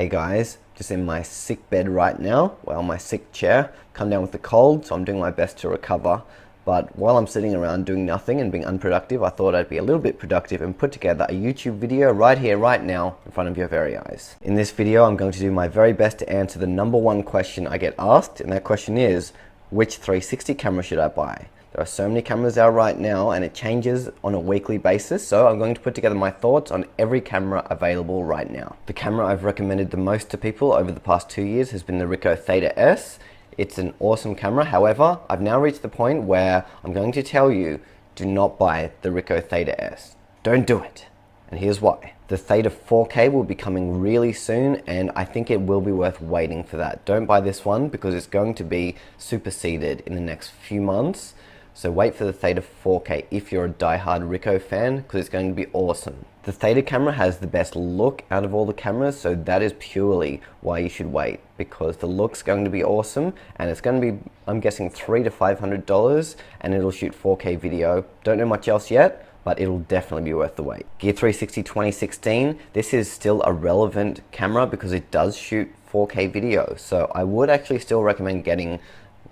Hey guys, just in my sick bed right now, well, my sick chair, come down with a cold, so I'm doing my best to recover. But while I'm sitting around doing nothing and being unproductive, I thought I'd be a little bit productive and put together a YouTube video right here, right now, in front of your very eyes. In this video, I'm going to do my very best to answer the #1 question I get asked, and that question is, which 360 camera should I buy? There are so many cameras out right now and it changes on a weekly basis, so I'm going to put together my thoughts on every camera available right now. The camera I've recommended the most to people over the past 2 years has been the Ricoh Theta S. It's an awesome camera, however, I've now reached the point where I'm going to tell you, do not buy the Ricoh Theta S. Don't do it. And here's why. The Theta 4K will be coming really soon and I think it will be worth waiting for that. Don't buy this one because it's going to be superseded in the next few months. So wait for the Theta 4K if you're a die-hard Ricoh fan, because it's going to be awesome. The Theta camera has the best look out of all the cameras, so that is purely why you should wait, because the look's going to be awesome and it's going to be, I'm guessing, $300 to $500 and it'll shoot 4K video. Don't know much else yet, but it'll definitely be worth the wait. Gear 360 2016, this is still a relevant camera because it does shoot 4K video. So I would actually still recommend getting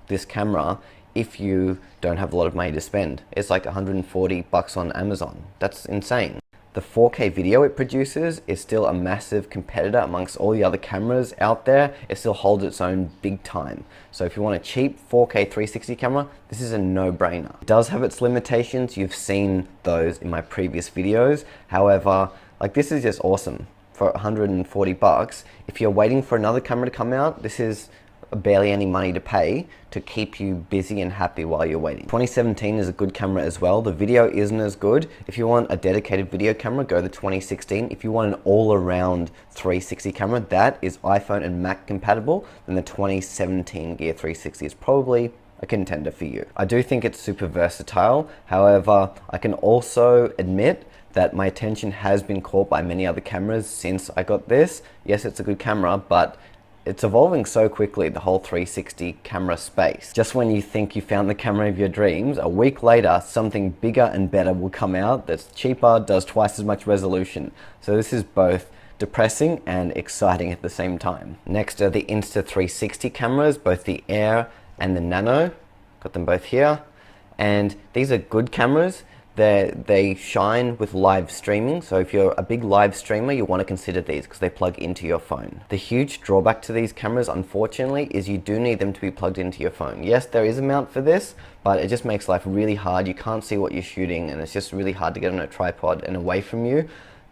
this camera if you don't have a lot of money to spend. It's like $140 on Amazon. That's insane. The 4K video it produces is still a massive competitor amongst all the other cameras out there. It still holds its own big time. So if you want a cheap 4K 360 camera, this is a no-brainer. It does have its limitations. You've seen those in my previous videos. However, like, this is just awesome for $140. If you're waiting for another camera to come out, this is barely any money to pay to keep you busy and happy while you're waiting. 2017 is a good camera as well. The video isn't as good. If you want a dedicated video camera, go the 2016. If you want an all-around 360 camera that is iPhone and Mac compatible, then the 2017 Gear 360 is probably a contender for you. I do think it's super versatile. However, I can also admit that my attention has been caught by many other cameras since I got this. Yes, it's a good camera, but it's evolving so quickly, the whole 360 camera space. Just when you think you found the camera of your dreams, a week later, something bigger and better will come out that's cheaper, does twice as much resolution. So this is both depressing and exciting at the same time. Next are the Insta360 cameras, both the Air and the Nano. Got them both here. And these are good cameras. They shine with live streaming, so if you're a big live streamer, you want to consider these because they plug into your phone. The huge drawback to these cameras, unfortunately, is you do need them to be plugged into your phone. Yes, there is a mount for this, but it just makes life really hard. You can't see what you're shooting and it's just really hard to get on a tripod and away from you.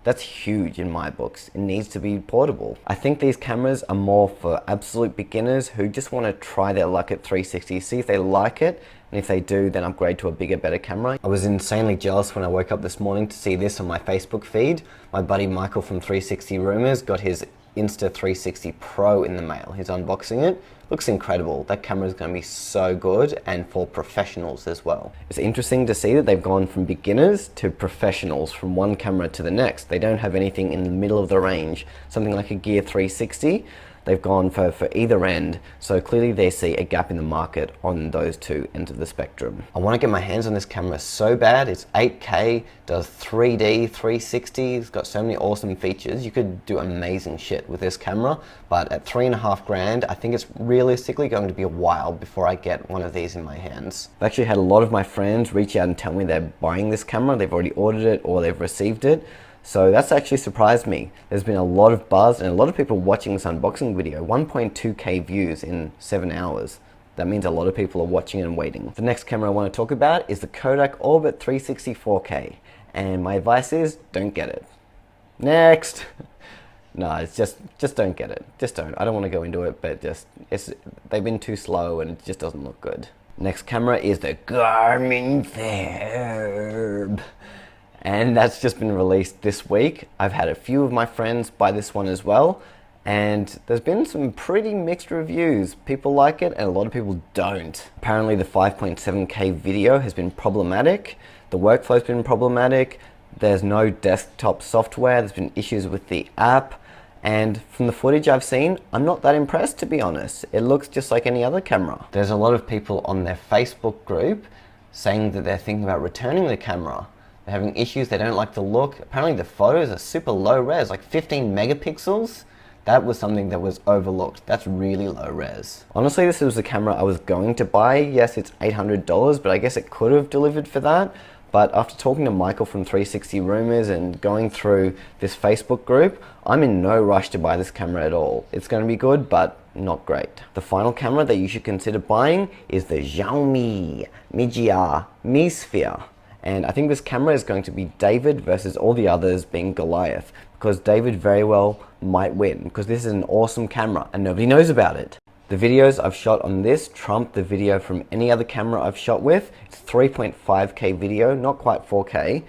That's huge in my books. It needs to be portable. I think these cameras are more for absolute beginners who just want to try their luck at 360, see if they like it, and if they do, then upgrade to a bigger, better camera. I was insanely jealous when I woke up this morning to see this on my Facebook feed. My buddy Michael from 360 Rumors got his Insta360 Pro in the mail. He's unboxing it. Looks incredible. That camera is going to be so good, and for professionals as well. It's interesting to see that they've gone from beginners to professionals from one camera to the next. They don't have anything in the middle of the range. Something like a Gear 360, they've gone for either end, so clearly they see a gap in the market on those two ends of the spectrum. I want to get my hands on this camera so bad. It's 8K, does 3D, 360, it's got so many awesome features. You could do amazing shit with this camera, but at $3.5 grand, I think it's realistically going to be a while before I get one of these in my hands. I've actually had a lot of my friends reach out and tell me they're buying this camera, they've already ordered it or they've received it. So that's actually surprised me. There's been a lot of buzz and a lot of people watching this unboxing video. 1.2K views in 7 hours. That means a lot of people are watching and waiting. The next camera I want to talk about is the Kodak Orbit 360 4K. And my advice is, don't get it. Next! No, it's just don't get it. Just don't. I don't want to go into it, but they've been too slow and it just doesn't look good. Next camera is the Garmin Verb. And that's just been released this week. I've had a few of my friends buy this one as well, and there's been some pretty mixed reviews. People like it and a lot of people don't. Apparently the 5.7K video has been problematic, the workflow's been problematic, there's no desktop software, there's been issues with the app, and from the footage I've seen, I'm not that impressed, to be honest. It looks just like any other camera. There's a lot of people on their Facebook group saying that they're thinking about returning the camera. They're having issues, they don't like the look. Apparently the photos are super low res, like 15 megapixels. That was something that was overlooked. That's really low res. Honestly, this was the camera I was going to buy. Yes, it's $800, but I guess it could have delivered for that. But after talking to Michael from 360 Rumors and going through this Facebook group, I'm in no rush to buy this camera at all. It's going to be good, but not great. The final camera that you should consider buying is the Youngme Mi Sphere. And I think this camera is going to be David versus all the others being Goliath, because David very well might win, because this is an awesome camera and nobody knows about it. The videos I've shot on this trump the video from any other camera I've shot with. It's 3.5K video, not quite 4K.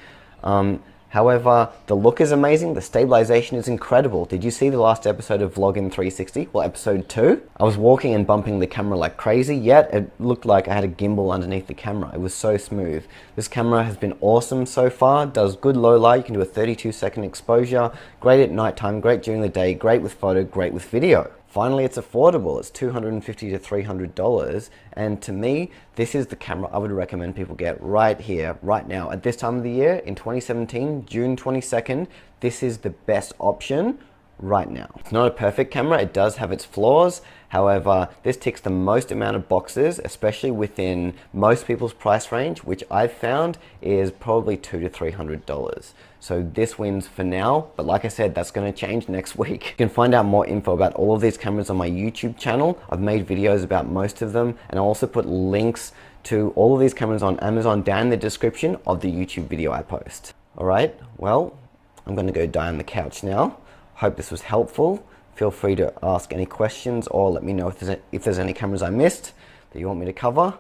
However, the look is amazing, the stabilization is incredible. Did you see the last episode of Vlogin 360? Well, episode 2? I was walking and bumping the camera like crazy, yet it looked like I had a gimbal underneath the camera. It was so smooth. This camera has been awesome so far, does good low light, you can do a 32-second exposure, great at nighttime, great during the day, great with photo, great with video. Finally, it's affordable. It's $250 to $300, and to me, this is the camera I would recommend people get right here, right now. At this time of the year, in 2017, June 22nd, this is the best option right now. It's not a perfect camera, it does have its flaws. However, this ticks the most amount of boxes, especially within most people's price range, which I've found is probably $200 to $300. So this wins for now, but like I said, that's going to change next week. You can find out more info about all of these cameras on my YouTube channel. I've made videos about most of them, and I'll also put links to all of these cameras on Amazon down in the description of the YouTube video I post. All right, well, I'm going to go die on the couch now. Hope this was helpful. Feel free to ask any questions or let me know if there's any cameras I missed that you want me to cover.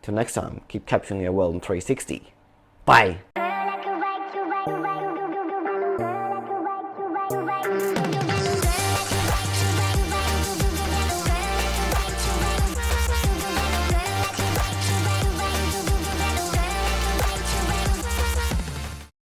Till next time, keep capturing your world in 360. Bye!